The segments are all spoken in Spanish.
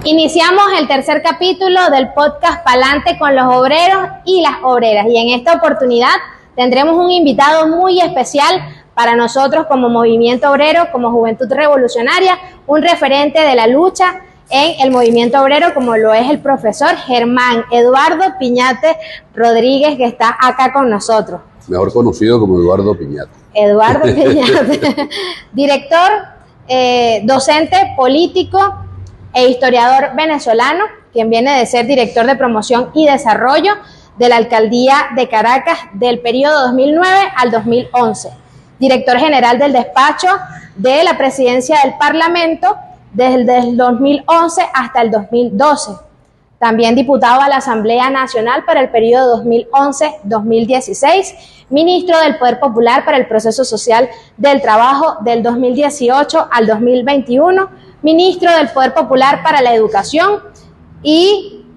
Iniciamos el tercer capítulo del podcast Pa'lante con los obreros y las obreras, y en esta oportunidad tendremos un invitado muy especial para nosotros como movimiento obrero, como Juventud Revolucionaria, un referente de la lucha en el movimiento obrero, como lo es el profesor Germán Eduardo Piñate Rodríguez, que está acá con nosotros. Mejor conocido como Eduardo Piñate. Eduardo Piñate, director, docente, político e historiador venezolano, quien viene de ser director de promoción y desarrollo de la Alcaldía de Caracas del periodo 2009 al 2011, director general del despacho de la Presidencia del Parlamento desde el 2011 hasta el 2012, también diputado a la Asamblea Nacional para el periodo 2011-2016, ministro del Poder Popular para el Proceso Social del Trabajo del 2018 al 2021, ministro del Poder Popular para la Educación y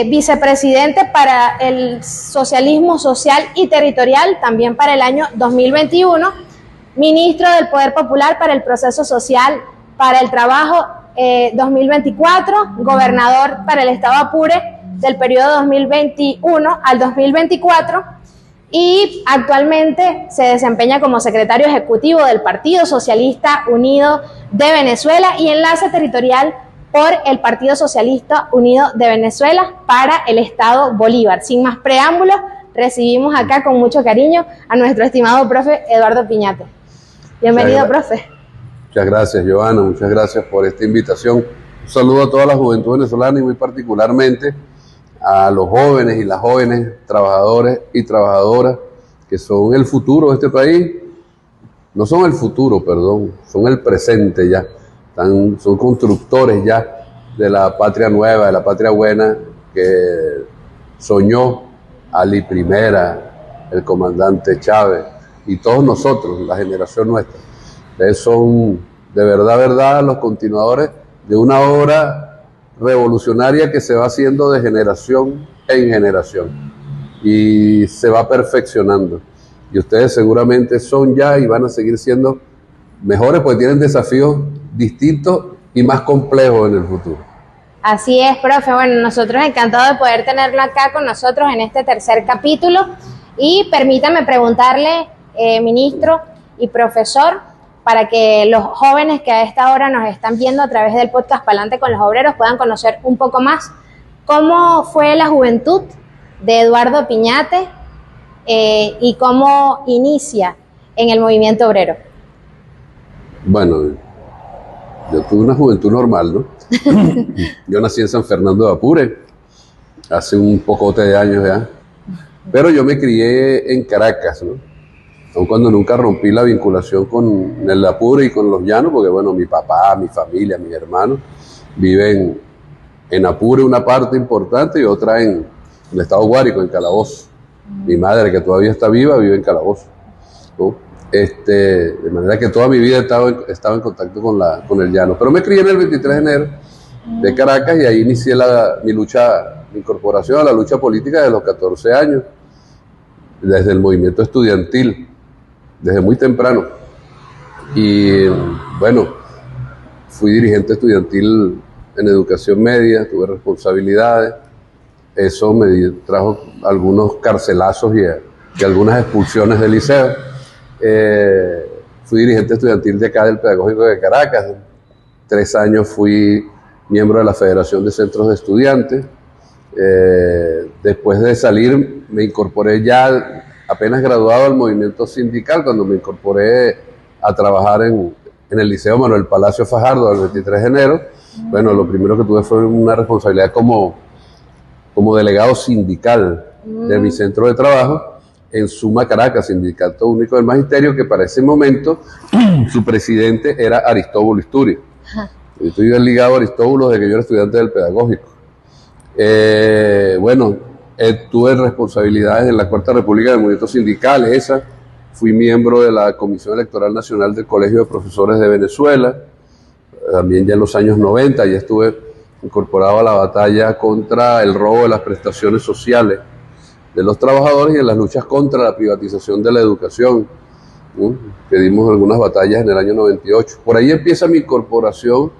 vicepresidente para el Socialismo Social y Territorial, también para el año 2021, ministro del Poder Popular para el Proceso Social para el Trabajo 2024, gobernador para el Estado Apure del periodo 2021 al 2024, y actualmente se desempeña como secretario ejecutivo del Partido Socialista Unido de Venezuela y enlace territorial por el Partido Socialista Unido de Venezuela para el Estado Bolívar. Sin más preámbulos, recibimos acá con mucho cariño a nuestro estimado profe Eduardo Piñate. Bienvenido, profe. Muchas gracias, Joana, muchas gracias por esta invitación. Un saludo a toda la juventud venezolana y muy particularmente a los jóvenes y las jóvenes trabajadores y trabajadoras que son el futuro de este país. No son el futuro, perdón, son el presente ya. Son constructores ya de la patria nueva, de la patria buena que soñó Ali Primera, el comandante Chávez y todos nosotros, la generación nuestra. Ustedes son de verdad los continuadores de una obra revolucionaria que se va haciendo de generación en generación y se va perfeccionando. Y ustedes seguramente son ya y van a seguir siendo mejores porque tienen desafíos distintos y más complejos en el futuro. Así es, profe. Bueno, nosotros encantados de poder tenerlo acá con nosotros en este tercer capítulo. Y permítame preguntarle, ministro y profesor, para que los jóvenes que a esta hora nos están viendo a través del podcast Pa'lante con los obreros puedan conocer un poco más cómo fue la juventud de Eduardo Piñate y cómo inicia en el movimiento obrero. Bueno, yo tuve una juventud normal, ¿no? Yo nací en San Fernando de Apure, hace un pocote de años ya, pero yo me crié en Caracas, ¿no? Aun cuando nunca rompí la vinculación con el Apure y con los llanos, porque bueno, mi papá, mi familia, mis hermanos viven en Apure una parte importante y otra en el estado Guárico, en Calabozo. Mi madre, que todavía está viva, vive en Calabozo, ¿no? De manera que toda mi vida estaba en contacto con el llano. Pero me crié en el 23 de enero de Caracas y ahí inicié mi incorporación a la lucha política de los 14 años, desde el movimiento estudiantil, desde muy temprano. Y bueno, fui dirigente estudiantil en educación media, tuve responsabilidades. Eso me trajo algunos carcelazos y algunas expulsiones del liceo. Fui dirigente estudiantil de acá del Pedagógico de Caracas. 3 años fui miembro de la Federación de Centros de Estudiantes. Después de salir me incorporé ya apenas graduado al movimiento sindical, cuando me incorporé a trabajar en el Liceo Manuel Palacio Fajardo el 23 de enero. Bueno, lo primero que tuve fue una responsabilidad como delegado sindical de mi centro de trabajo en Suma Caracas, Sindicato Único del Magisterio, que para ese momento su presidente era Aristóbulo Isturi. Yo estoy ligado a Aristóbulo desde que yo era estudiante del Pedagógico. Bueno, tuve responsabilidades en la Cuarta República del Movimiento Sindical, fui miembro de la Comisión Electoral Nacional del Colegio de Profesores de Venezuela, también ya en los años 90, ya estuve incorporado a la batalla contra el robo de las prestaciones sociales de los trabajadores y en las luchas contra la privatización de la educación, ¿no? Que dimos algunas batallas en el año 98. Por ahí empieza mi incorporación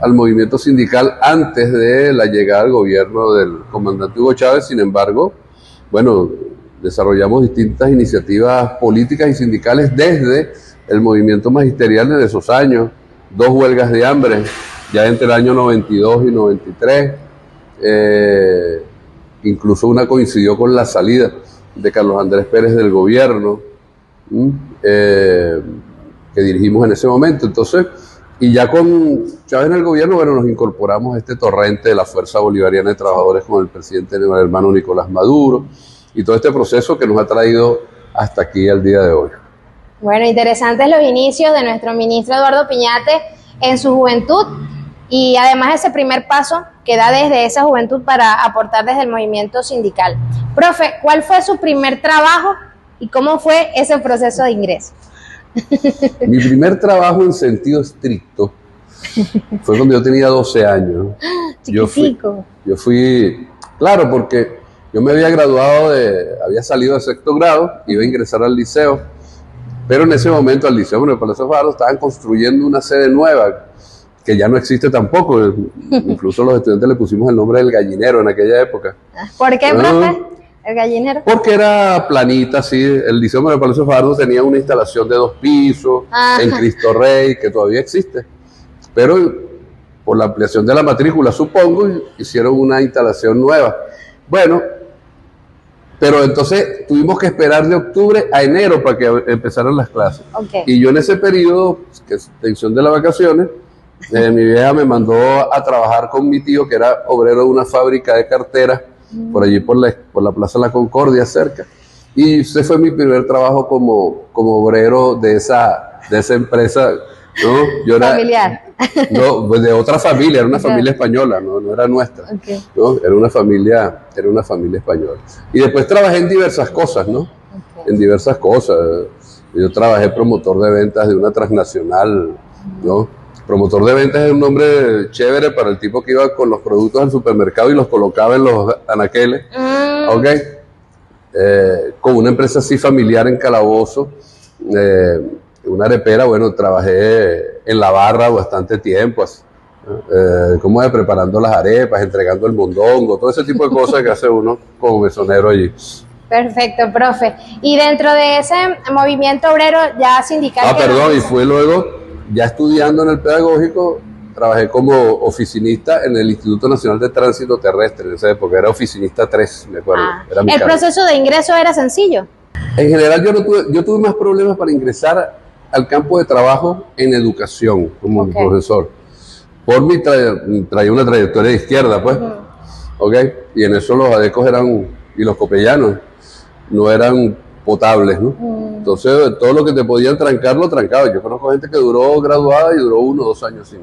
al movimiento sindical antes de la llegada al gobierno del comandante Hugo Chávez. Sin embargo, bueno, desarrollamos distintas iniciativas políticas y sindicales desde el movimiento magisterial desde esos años, 2 huelgas de hambre, ya entre el año 92 y 93, incluso una coincidió con la salida de Carlos Andrés Pérez del gobierno, que dirigimos en ese momento. Entonces, y ya con Chávez en el gobierno, bueno, nos incorporamos a este torrente de la Fuerza Bolivariana de Trabajadores con el presidente, el hermano Nicolás Maduro, y todo este proceso que nos ha traído hasta aquí al día de hoy. Bueno, interesantes los inicios de nuestro ministro Eduardo Piñate en su juventud y además ese primer paso que da desde esa juventud para aportar desde el movimiento sindical. Profe, ¿cuál fue su primer trabajo y cómo fue ese proceso de ingreso? Mi primer trabajo en sentido estricto fue cuando yo tenía 12 años. Chiquitico. Yo fui, claro, porque yo me había graduado había salido de 6º grado, iba a ingresar al liceo, pero en ese momento al liceo, bueno, el Palacio Fajardo estaban construyendo una sede nueva, que ya no existe tampoco, incluso los estudiantes le pusimos el nombre del Gallinero en aquella época. ¿Por qué, profe? ¿El Gallinero? Porque era planita, así. El Liceo del Palacio Fajardo tenía una instalación de 2 pisos en Cristo Rey, que todavía existe. Pero por la ampliación de la matrícula, supongo, hicieron una instalación nueva. Bueno, pero entonces tuvimos que esperar de octubre a enero para que empezaran las clases. Okay. Y yo en ese periodo, que es extensión de las vacaciones, mi vieja me mandó a trabajar con mi tío, que era obrero de una fábrica de carteras, por allí por la Plaza La Concordia, cerca. Y ese fue mi primer trabajo como obrero de esa empresa, ¿no? Yo era, familiar. No, pues de otra familia, era una familia española, no era nuestra. Okay. ¿No? Era una familia española. Y después trabajé en diversas cosas, ¿no? Okay. En diversas cosas. Yo trabajé promotor de ventas de una transnacional, ¿no? Promotor de ventas es un nombre chévere para el tipo que iba con los productos al supermercado y los colocaba en los anaqueles, ¿ok? Con una empresa así familiar en Calabozo, una arepera. Bueno, trabajé en la barra bastante tiempo, así, como preparando las arepas, entregando el mondongo, todo ese tipo de cosas que hace uno como mesonero allí. Perfecto, profe. Y dentro de ese movimiento obrero ya sindical... perdón, y fue luego... Ya estudiando en el pedagógico, trabajé como oficinista en el Instituto Nacional de Tránsito Terrestre. En esa época era oficinista 3, me acuerdo. Era ¿El proceso de ingreso era sencillo? En general yo tuve más problemas para ingresar al campo de trabajo en educación como profesor. Traía una trayectoria de izquierda, pues. Okay. Y en eso los adecos y los copellanos no eran potables, ¿no? Entonces, todo lo que te podían trancar, lo trancaba. Yo conozco gente que duró graduada y duró 1 o 2 años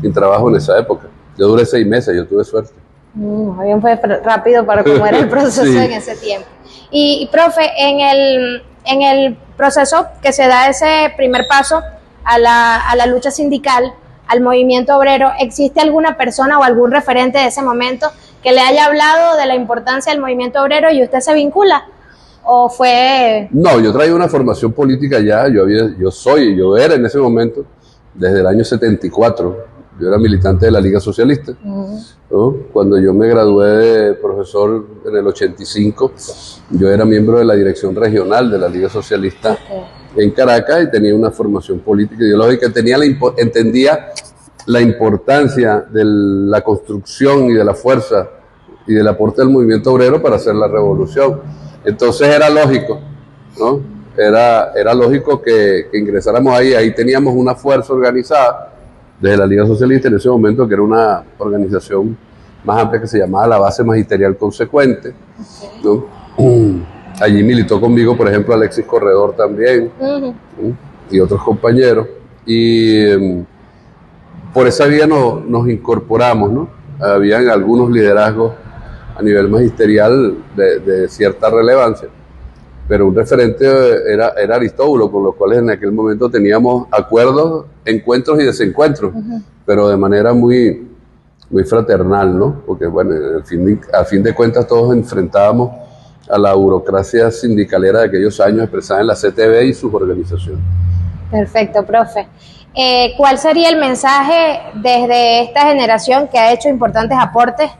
sin trabajo en esa época. Yo duré 6 meses, yo tuve suerte. Bien, fue rápido para cómo era el proceso sí. En ese tiempo. Y profe, en el proceso que se da ese primer paso a la lucha sindical, al movimiento obrero, ¿existe alguna persona o algún referente de ese momento que le haya hablado de la importancia del movimiento obrero y usted se vincula? ¿O fue...? No, yo traía una formación política ya, yo era en ese momento, desde el año 74, yo era militante de la Liga Socialista, ¿no? Cuando yo me gradué de profesor en el 85, yo era miembro de la dirección regional de la Liga Socialista en Caracas y tenía una formación política ideológica, entendía la importancia de la construcción y de la fuerza y del aporte del movimiento obrero para hacer la revolución. Entonces era lógico, ¿no? Era lógico que ingresáramos ahí. Ahí teníamos una fuerza organizada desde la Liga Socialista en ese momento, que era una organización más amplia que se llamaba la Base Magisterial Consecuente, ¿no? Allí militó conmigo, por ejemplo, Alexis Corredor también, ¿no? Y otros compañeros. Y por esa vía nos incorporamos, ¿no? Habían algunos liderazgos a nivel magisterial de cierta relevancia, pero un referente era Aristóbulo, con los cuales en aquel momento teníamos acuerdos, encuentros y desencuentros, pero de manera muy, muy fraternal, ¿no? Porque bueno, al fin de cuentas todos enfrentábamos a la burocracia sindicalera de aquellos años expresada en la CTB y sus organizaciones. Perfecto, profe. ¿Cuál sería el mensaje desde esta generación que ha hecho importantes aportes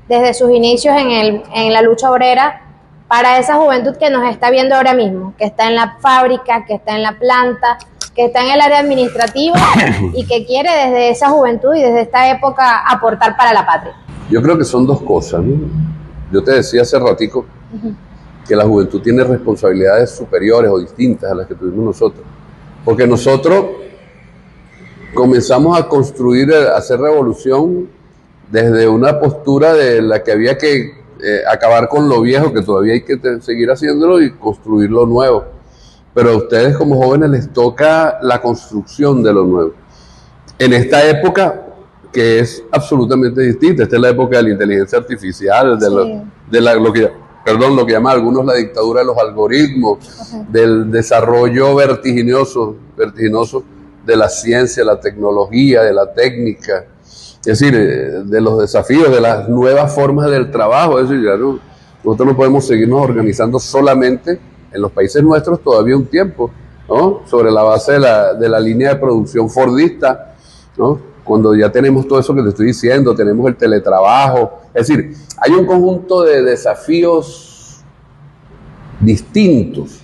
desde sus inicios en la lucha obrera para esa juventud que nos está viendo ahora mismo, que está en la fábrica, que está en la planta, que está en el área administrativa y que quiere desde esa juventud y desde esta época aportar para la patria? Yo creo que son dos cosas, ¿no? Yo te decía hace ratico que la juventud tiene responsabilidades superiores o distintas a las que tuvimos nosotros, porque nosotros comenzamos a construir, a hacer revolución desde una postura de la que había que acabar con lo viejo, que todavía hay que seguir haciéndolo, y construir lo nuevo. Pero a ustedes como jóvenes les toca la construcción de lo nuevo. En esta época, que es absolutamente distinta, esta es la época de la inteligencia artificial, lo que llaman algunos la dictadura de los algoritmos, del desarrollo vertiginoso de la ciencia, la tecnología, de la técnica, es decir, de los desafíos, de las nuevas formas del trabajo. Es decir, nosotros no podemos seguirnos organizando solamente en los países nuestros todavía un tiempo, ¿no? Sobre la base de la línea de producción fordista, ¿no? Cuando ya tenemos todo eso que te estoy diciendo, tenemos el teletrabajo, es decir, hay un conjunto de desafíos distintos,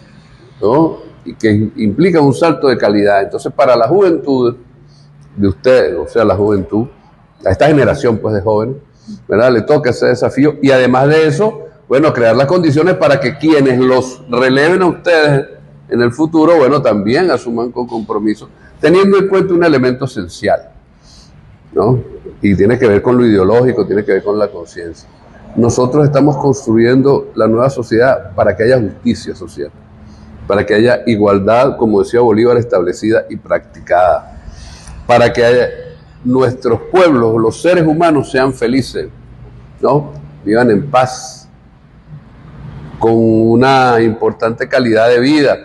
¿no? Y que implican un salto de calidad. Entonces, para la juventud de ustedes, o sea, la juventud, a esta generación pues de jóvenes, ¿verdad?, le toca ese desafío, y además de eso, bueno, crear las condiciones para que quienes los releven a ustedes en el futuro, bueno, también asuman con compromiso, teniendo en cuenta un elemento esencial, ¿no? Y tiene que ver con lo ideológico, tiene que ver con la conciencia. Nosotros estamos construyendo la nueva sociedad para que haya justicia social, para que haya igualdad, como decía Bolívar, establecida y practicada, para que nuestros pueblos, los seres humanos, sean felices, ¿no? Vivan en paz, con una importante calidad de vida.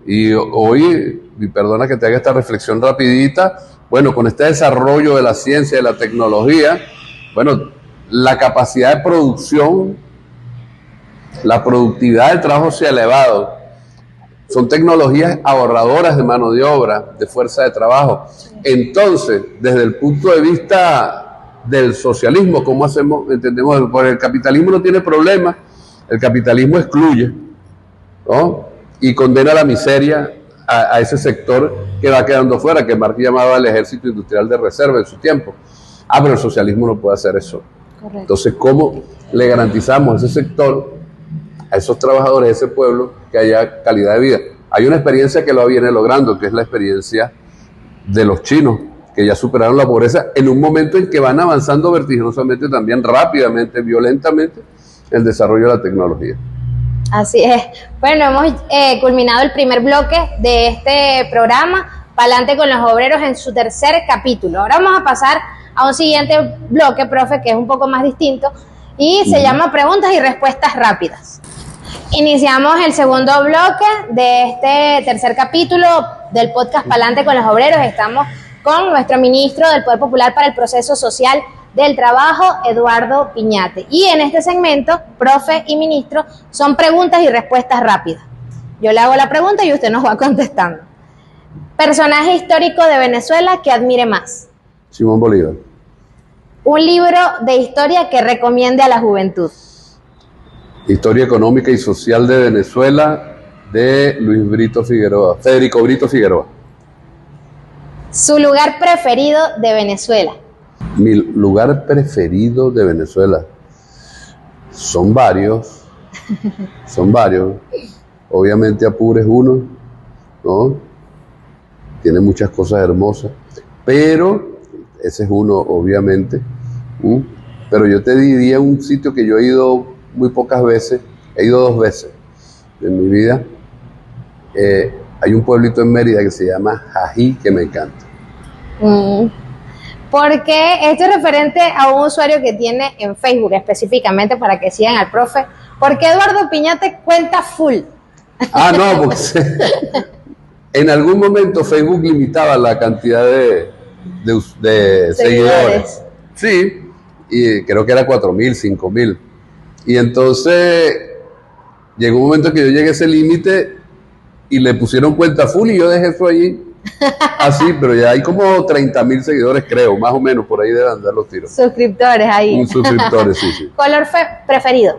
Y hoy, y perdona que te haga esta reflexión rapidita, bueno, con este desarrollo de la ciencia y de la tecnología, bueno, la capacidad de producción, la productividad del trabajo se ha elevado. Son tecnologías ahorradoras de mano de obra, de fuerza de trabajo. Entonces, desde el punto de vista del socialismo, ¿cómo hacemos? Entendemos, porque el capitalismo no tiene problema, el capitalismo excluye, ¿no? Y condena a la miseria a ese sector que va quedando fuera, que Marx llamaba el ejército industrial de reserva en su tiempo. Pero el socialismo no puede hacer eso. Correcto. Entonces, ¿cómo le garantizamos a ese sector, a esos trabajadores, a ese pueblo, que haya calidad de vida? Hay una experiencia que lo viene logrando, que es la experiencia de los chinos, que ya superaron la pobreza en un momento en que van avanzando vertiginosamente, también rápidamente, violentamente, el desarrollo de la tecnología. Así es. Bueno, hemos culminado el primer bloque de este programa, Pa'lante con los Obreros, en su tercer capítulo. Ahora vamos a pasar a un siguiente bloque, profe, que es un poco más distinto, y se llama Preguntas y Respuestas Rápidas. Iniciamos el segundo bloque de este tercer capítulo del podcast Pa'lante con los Obreros. Estamos con nuestro ministro del Poder Popular para el Proceso Social del Trabajo, Eduardo Piñate. Y en este segmento, profe y ministro, son preguntas y respuestas rápidas. Yo le hago la pregunta y usted nos va contestando. Personaje histórico de Venezuela que admire más. Simón Bolívar. Un libro de historia que recomiende a la juventud. Historia económica y social de Venezuela, de Federico Brito Figueroa. Su lugar preferido de Venezuela. Mi lugar preferido de Venezuela. Son varios. Obviamente Apure es uno, ¿no? Tiene muchas cosas hermosas, pero ese es uno, obviamente. Pero yo te diría un sitio que yo he ido muy pocas veces, he ido 2 veces en mi vida. Hay un pueblito en Mérida que se llama Jají, que me encanta. Porque esto es referente a un usuario que tiene en Facebook, específicamente para que sigan al profe, porque Eduardo Piñate cuenta full. No, porque en algún momento Facebook limitaba la cantidad de seguidores. Sí, y creo que era 4.000, 5.000. Y entonces llegó un momento que yo llegué a ese límite y le pusieron cuenta full y yo dejé eso allí. Así, pero ya hay como 30,000 seguidores, creo, más o menos, por ahí deben andar los tiros. Suscriptores ahí. Suscriptores, sí. ¿Color preferido?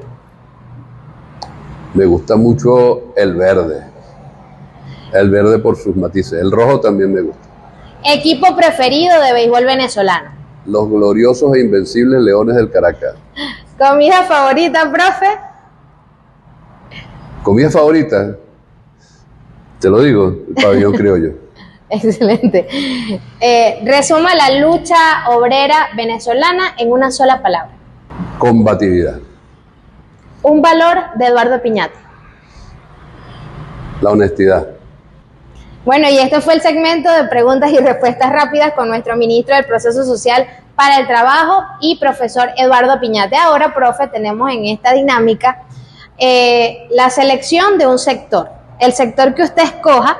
Me gusta mucho el verde. El verde por sus matices. El rojo también me gusta. ¿Equipo preferido de béisbol venezolano? Los gloriosos e invencibles Leones del Caracas. ¿Comida favorita, profe? ¿Comida favorita? Te lo digo, el pabellón criollo. Excelente. Resuma la lucha obrera venezolana en una sola palabra. Combatividad. Un valor de Eduardo Piñate. La honestidad. Bueno, y este fue el segmento de preguntas y respuestas rápidas con nuestro ministro del Proceso Social para el Trabajo y profesor Eduardo Piñate. Ahora, profe, tenemos en esta dinámica la selección de un sector. El sector que usted escoja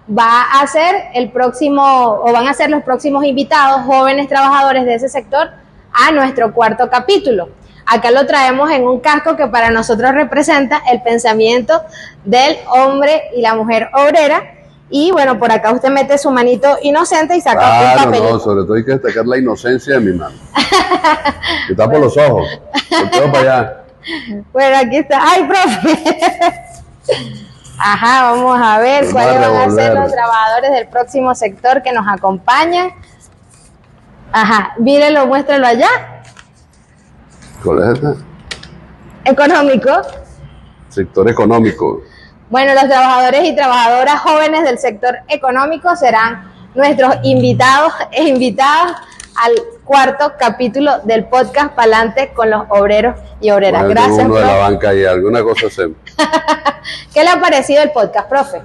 va a ser el próximo, o van a ser los próximos invitados, jóvenes trabajadores de ese sector, a nuestro cuarto capítulo. Acá lo traemos en un casco que para nosotros representa el pensamiento del hombre y la mujer obrera. Y bueno, por acá usted mete su manito inocente y saca un papelito. No, sobre todo hay que destacar la inocencia de mi mano. Me tapo los ojos, me quedo para allá. Bueno, aquí está. ¡Ay, profe! Ajá, vamos a ver cuáles van a ser los trabajadores del próximo sector que nos acompañan. Ajá, mírelo, muéstralo allá. ¿Cuál es esta? Económico. Sector económico. Bueno, los trabajadores y trabajadoras jóvenes del sector económico serán nuestros invitados e invitadas al cuarto capítulo del podcast Pa'lante con los obreros y obreras. Bueno, gracias, uno profe. de la banca y alguna cosa hacemos. ¿Qué le ha parecido el podcast, profe?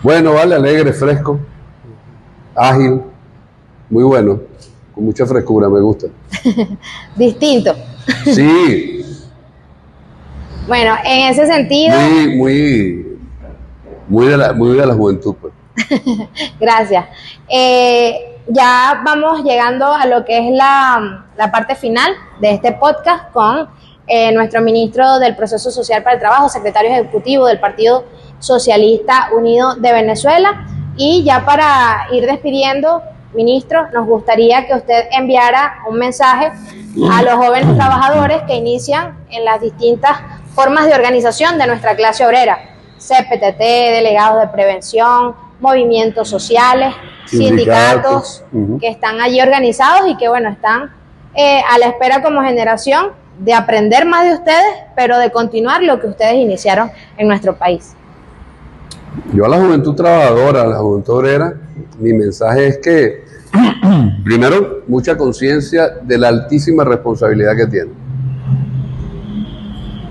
Bueno, vale, alegre, fresco, ágil, muy bueno, con mucha frescura, me gusta. Distinto. Sí. Bueno, en ese sentido... Muy de la juventud, pues. Gracias. Ya vamos llegando a lo que es la parte final de este podcast con nuestro ministro del Proceso Social para el Trabajo, secretario ejecutivo del Partido Socialista Unido de Venezuela. Y ya para ir despidiendo, ministro, nos gustaría que usted enviara un mensaje a los jóvenes trabajadores que inician en las distintas formas de organización de nuestra clase obrera, CPTT, delegados de prevención, movimientos sociales, sindicatos que están allí organizados y que, bueno, están a la espera como generación de aprender más de ustedes, pero de continuar lo que ustedes iniciaron en nuestro país. Yo a la juventud trabajadora, a la juventud obrera, mi mensaje es que, primero, mucha conciencia de la altísima responsabilidad que tienen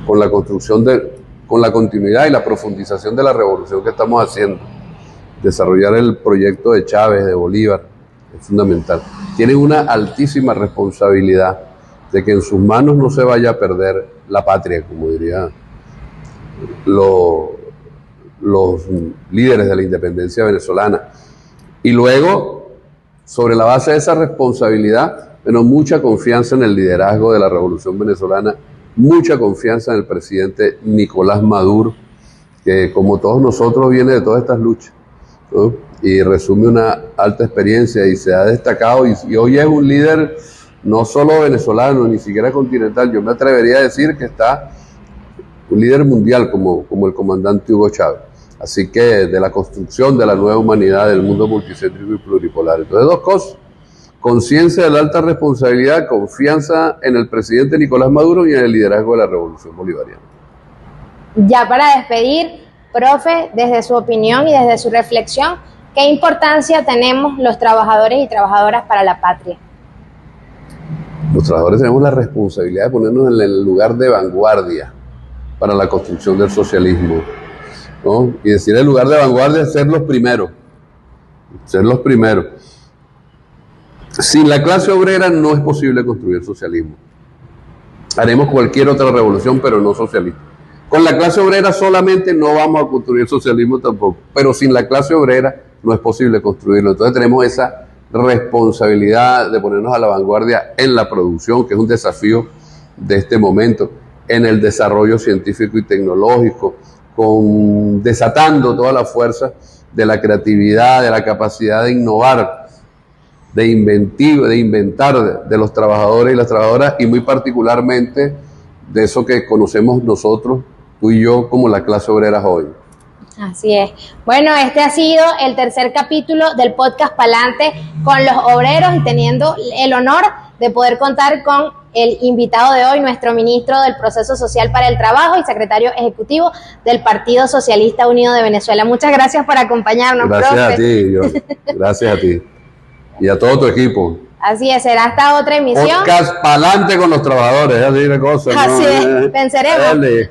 con la construcción con la continuidad y la profundización de la revolución que estamos haciendo. Desarrollar el proyecto de Chávez, de Bolívar, es fundamental. Tienen una altísima responsabilidad de que en sus manos no se vaya a perder la patria, como dirían los líderes de la independencia venezolana. Y luego, sobre la base de esa responsabilidad, bueno, mucha confianza en el liderazgo de la revolución venezolana, mucha confianza en el presidente Nicolás Maduro, que como todos nosotros viene de todas estas luchas, ¿no? Y resume una alta experiencia y se ha destacado y hoy es un líder no solo venezolano, ni siquiera continental, yo me atrevería a decir que está un líder mundial como el comandante Hugo Chávez. Así que de la construcción de la nueva humanidad del mundo multicéntrico y pluripolar. Entonces, dos cosas: conciencia de la alta responsabilidad, confianza en el presidente Nicolás Maduro y en el liderazgo de la revolución bolivariana. Ya para despedir, profe, desde su opinión y desde su reflexión, ¿qué importancia tenemos los trabajadores y trabajadoras para la patria? Los trabajadores tenemos la responsabilidad de ponernos en el lugar de vanguardia para la construcción del socialismo, ¿no? Y decir el lugar de vanguardia es ser los primeros. Ser los primeros. Sin la clase obrera no es posible construir socialismo. Haremos cualquier otra revolución, pero no socialista. Con la clase obrera solamente no vamos a construir socialismo tampoco, pero sin la clase obrera no es posible construirlo. Entonces tenemos esa responsabilidad de ponernos a la vanguardia en la producción, que es un desafío de este momento, en el desarrollo científico y tecnológico, desatando toda la fuerza de la creatividad, de la capacidad de innovar, de inventar de los trabajadores y las trabajadoras, y muy particularmente de eso que conocemos nosotros, tú y yo, como la clase obrera joven. Así es. Bueno, este ha sido el tercer capítulo del podcast Palante con los obreros, y teniendo el honor de poder contar con el invitado de hoy, nuestro ministro del Proceso Social para el Trabajo y secretario ejecutivo del Partido Socialista Unido de Venezuela. Muchas gracias por acompañarnos, Gracias profe. a ti, John. Gracias a ti. Y a todo tu equipo. Así es, será hasta otra emisión. Podcast Palante con los trabajadores, así de cosas. Así ¿no? es, venceremos. Dale.